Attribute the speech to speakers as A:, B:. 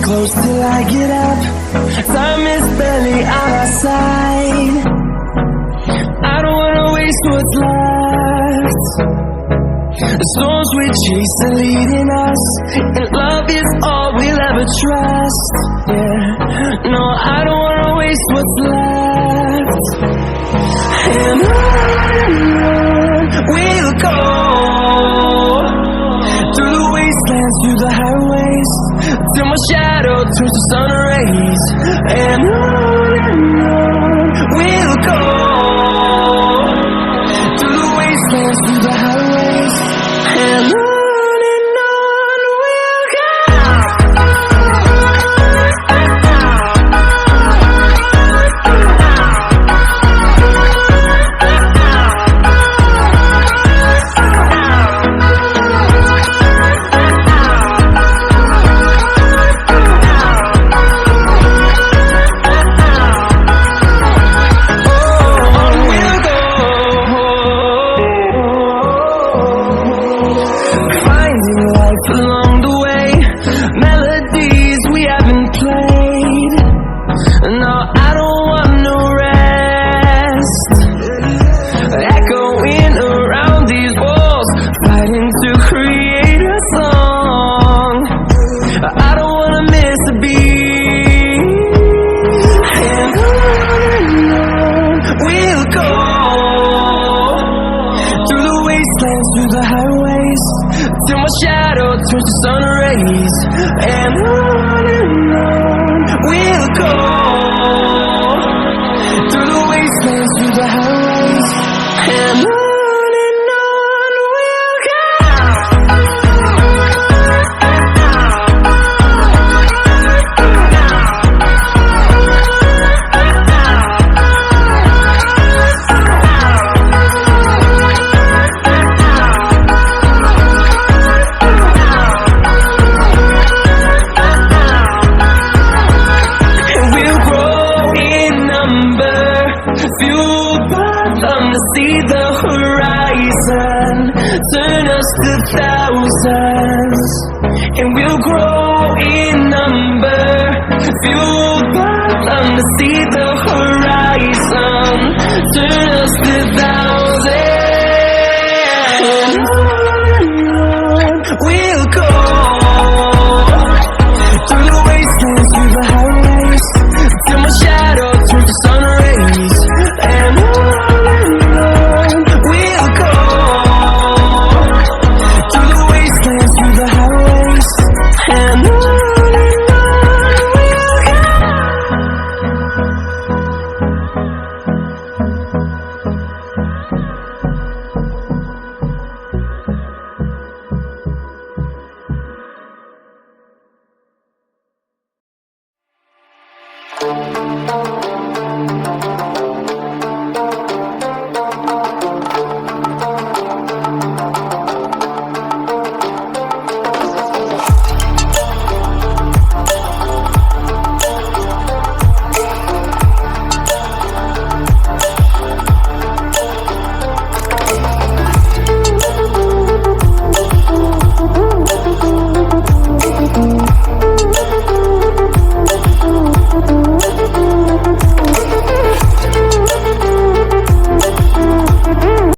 A: close till I get up. Time is barely on our side. I don't wanna waste what's left. The storms we chase are leading us, and love is all we'll ever trust. Yeah, no, I don't wanna waste what's left. And on we'll go, through the wastelands, through the highways, till my shadow turns to sun rays. And on we'll go, through the wastelands, through the highways, and on we'll go. Along the way, melodies we haven't played. No, I don't want no rest. Echoing around these walls, fighting to create a song. I don't wanna miss a beat. And on we'll go, through the wastelands, through the highways, till my shadow turns to sun rays. And on we'll go, through the wastelands, through the highways, and on we'll go. Fueled by them to see the horizon, turn us to thousands, and we'll grow in number. Fueled by them to see the horizon, turn us to thousands.